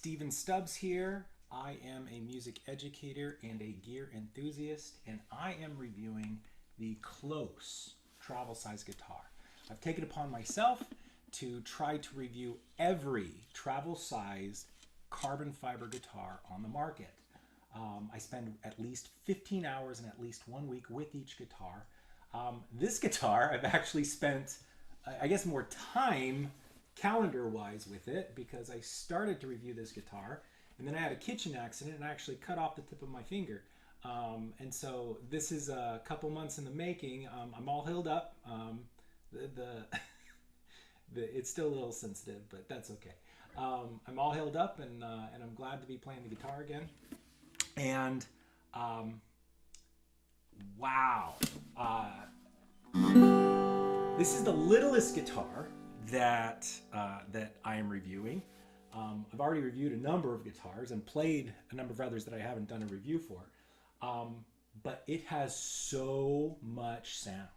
Stephen Stubbs here. I am a music educator and a gear enthusiast, and I am reviewing the Klos travel size guitar. I've taken it upon myself to try to review every travel sized carbon fiber guitar on the market. I spend at least 15 hours in at least 1 week with each guitar. This guitar, I've actually spent, I guess, more time calendar-wise with it because I started to review this guitar and then I had a kitchen accident and I actually cut off the tip of my finger. And so this is a couple months in the making. I'm all healed up. It's still a little sensitive, but that's okay. I'm all healed up and I'm glad to be playing the guitar again. And wow, this is the littlest guitar that I am reviewing. I've already reviewed a number of guitars and played a number of others that I haven't done a review for, but it has so much sound.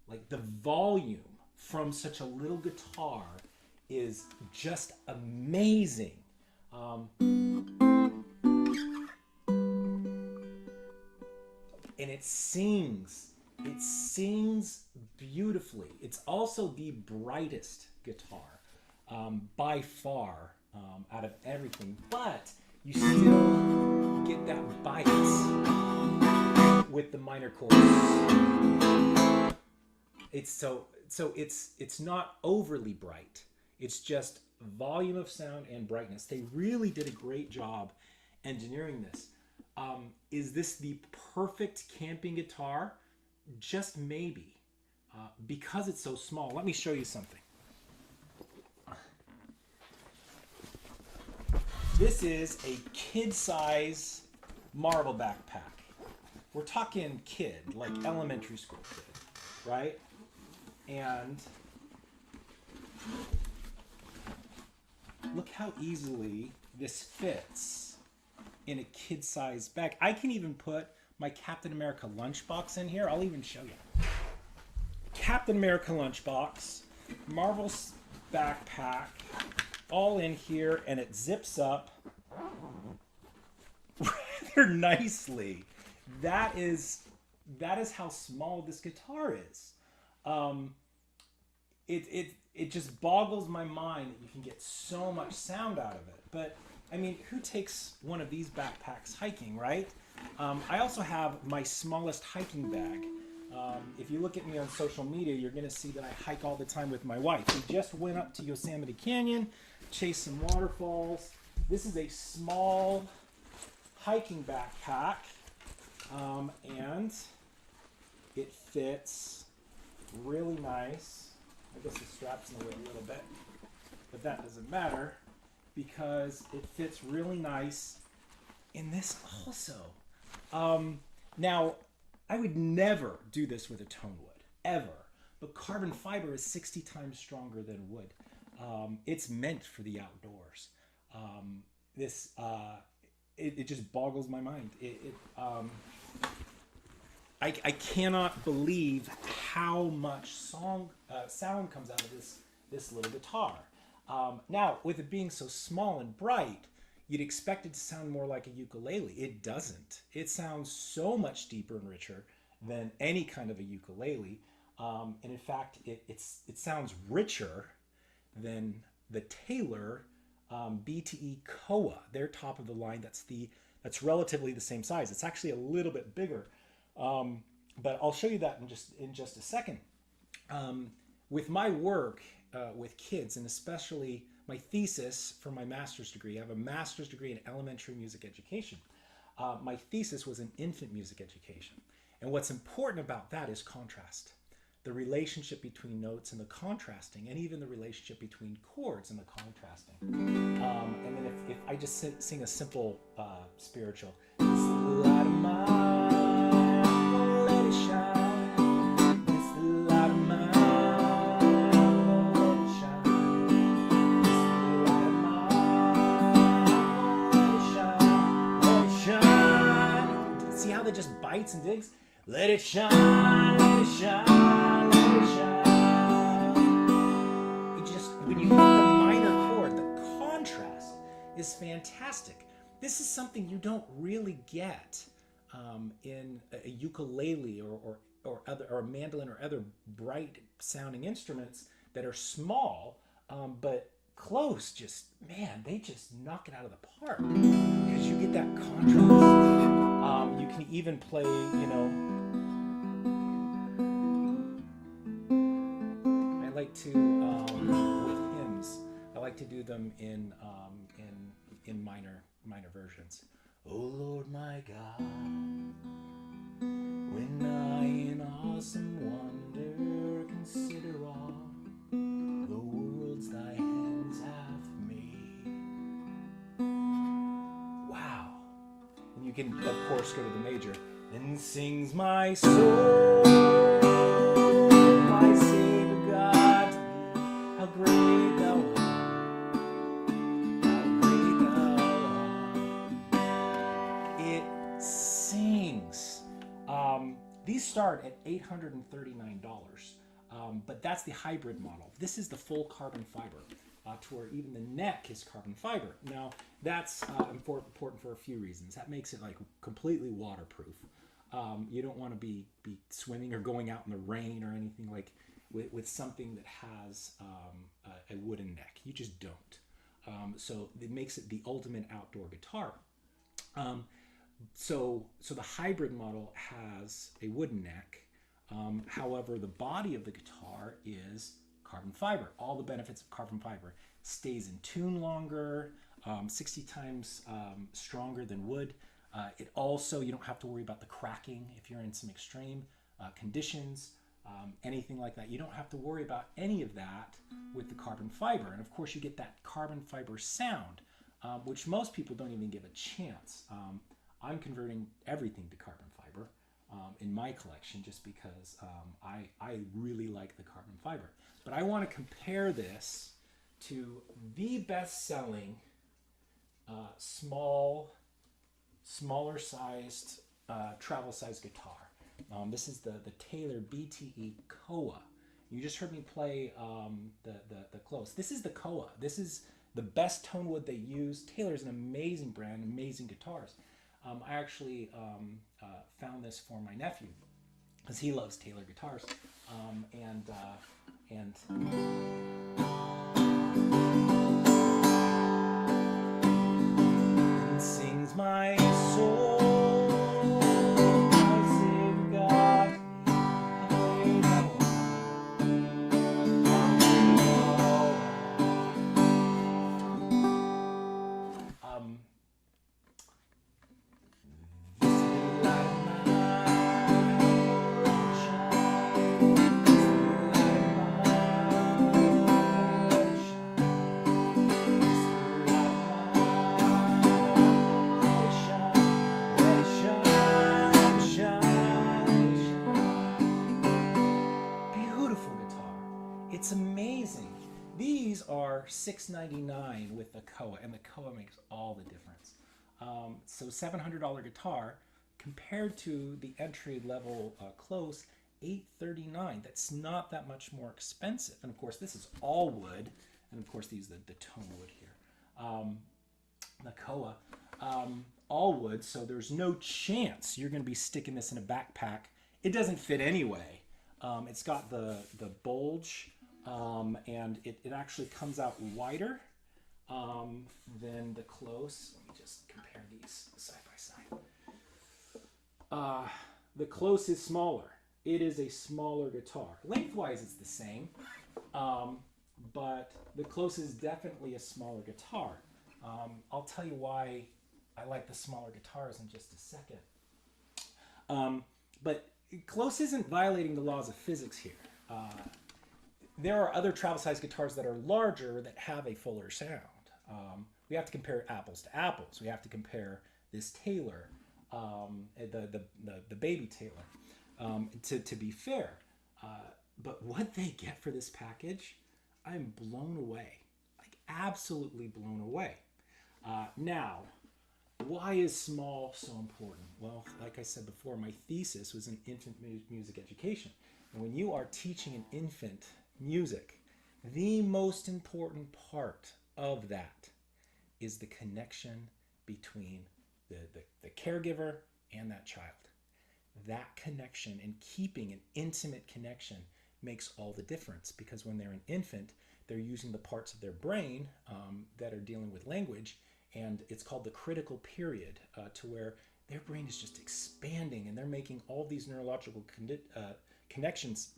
Like, the volume from such a little guitar is just amazing. And it sings beautifully. It's also the brightest guitar by far out of everything, but you still get that bite with the minor chords. It's not overly bright. It's just volume of sound and brightness. They really did a great job engineering this. Is this the perfect camping guitar? Just maybe. Because it's so small. Let me show you something. This is a kid-size marble backpack. We're talking kid, like elementary school kid, right? And look how easily this fits in a kid-sized bag. I can even put my Captain America lunchbox in here. I'll even show you. Captain America lunchbox, Marvel's backpack, all in here, and it zips up rather nicely. That is how small this guitar is. It just boggles my mind that you can get so much sound out of it. But I mean, who takes one of these backpacks hiking, right? I also have my smallest hiking bag. If you look at me on social media, you're going to see that I hike all the time with my wife. We just went up to Yosemite Canyon, chased some waterfalls. This is a small hiking backpack, and it fits really nice. I guess the strap's in the way a little bit, but that doesn't matter because it fits really nice in this also. Now, I would never do this with a tone wood, ever. But carbon fiber is 60 times stronger than wood. It's meant for the outdoors. It just boggles my mind. I cannot believe how much sound comes out of this little guitar. Now, with it being so small and bright, you'd expect it to sound more like a ukulele. It doesn't. It sounds so much deeper and richer than any kind of a ukulele. And in fact, it sounds richer than the Taylor BTe-Koa. They're top of the line. That's relatively the same size. It's actually a little bit bigger. But I'll show you that in just a second. With my work with kids, and especially my thesis for my master's degree, I have a master's degree in elementary music education. My thesis was in infant music education. And what's important about that is contrast. The relationship between notes and the contrasting, and even the relationship between chords and the contrasting. And then if I just sing a simple spiritual, it's the light of mine, let it shine. It's the light of mine. That just bites and digs. Let it shine, let it shine, let it shine. It just, when you hit the minor chord, the contrast is fantastic. This is something you don't really get in a ukulele or a mandolin or other bright sounding instruments that are small, but Klos just, man, they just knock it out of the park because you get that contrast. You can even play, I like to with hymns. I like to do them in minor versions. Oh Lord my God, when I in awesome wonder consider all the worlds thy hands have made. Wow. And you can, of course, go to the major. Then sings my soul, my Savior God, to thee, how great thou art. These start at $839, but that's the hybrid model. This is the full carbon fiber, to where even the neck is carbon fiber. Now, that's important for a few reasons. That makes it like completely waterproof. You don't want to be swimming or going out in the rain or anything like with something that has a wooden neck. You just don't. So it makes it the ultimate outdoor guitar. So the hybrid model has a wooden neck. However, the body of the guitar is carbon fiber. All the benefits of carbon fiber. Stays in tune longer, 60 times stronger than wood. It also, you don't have to worry about the cracking if you're in some extreme conditions, anything like that. You don't have to worry about any of that with the carbon fiber. And of course, you get that carbon fiber sound, which most people don't even give a chance. I'm converting everything to carbon fiber in my collection just because I really like the carbon fiber. But I want to compare this to the best-selling smaller sized travel-sized guitar. This is the Taylor BTe-Koa. You just heard me play the Klos. This is the Koa. This is the best tone wood they use. Taylor's an amazing brand, amazing guitars. I actually found this for my nephew because he loves Taylor guitars, and it sings my soul, my Savior God, how great thou art. It's amazing. These are $699 with the Koa, and the Koa makes all the difference. So $700 guitar compared to the entry-level Klos, $839. That's not that much more expensive. And of course, this is all wood, and of course, these are the tone wood here. The Koa, all wood, so there's no chance you're going to be sticking this in a backpack. It doesn't fit anyway. It's got the bulge. And it actually comes out wider than the Klos. Let me just compare these side by side. The Klos is smaller. It is a smaller guitar. Lengthwise, it's the same, but the Klos is definitely a smaller guitar. I'll tell you why I like the smaller guitars in just a second. But Klos isn't violating the laws of physics here. There are other travel-sized guitars that are larger that have a fuller sound. We have to compare apples to apples. We have to compare this Taylor, the baby Taylor, to be fair. But what they get for this package, I'm blown away, like absolutely blown away. Now, why is small so important? Well, like I said before, my thesis was in infant music education. And when you are teaching an infant music, the most important part of that is the connection between the caregiver and that child. That connection and keeping an intimate connection makes all the difference, because when they're an infant, they're using the parts of their brain that are dealing with language, and it's called the critical period, to where their brain is just expanding and they're making all these neurological connections,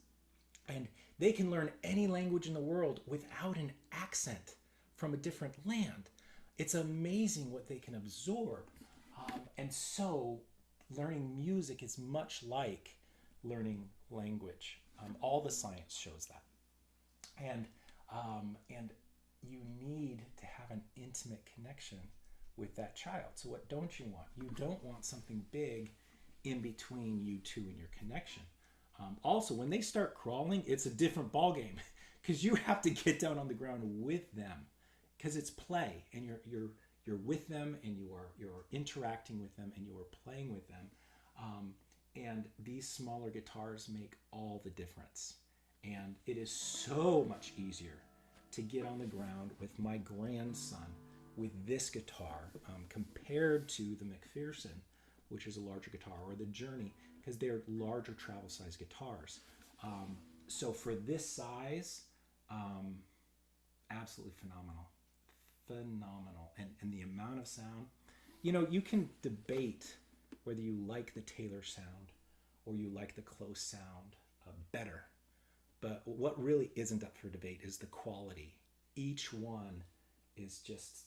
and they can learn any language in the world without an accent from a different land. It's amazing what they can absorb. And so learning music is much like learning language. All the science shows that. And you need to have an intimate connection with that child. So what don't you want? You don't want something big in between you two and your connection. Also, when they start crawling, it's a different ballgame, because you have to get down on the ground with them, because it's play, and you're with them, and you're interacting with them, and you are playing with them. And these smaller guitars make all the difference. And it is so much easier to get on the ground with my grandson with this guitar compared to the McPherson, which is a larger guitar, or the Journey, because they're larger travel size guitars. So for this size, absolutely phenomenal. And the amount of sound, you can debate whether you like the Taylor sound or you like the Klos sound better. But what really isn't up for debate is the quality. Each one is just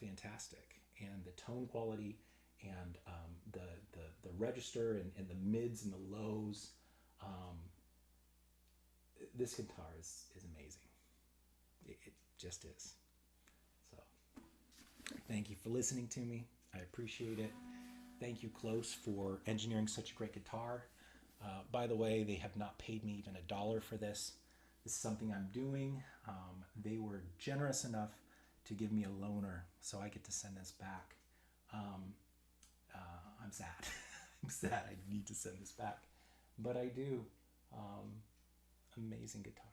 fantastic, and the tone quality, and the register, and the mids and the lows. This guitar is amazing. It just is. So thank you for listening to me. I appreciate it. Thank you, Klos, for engineering such a great guitar. By the way, they have not paid me even $1 for this. This is something I'm doing. They were generous enough to give me a loaner, so I get to send this back. I'm sad. I'm sad I need to send this back, but I do. Amazing guitar.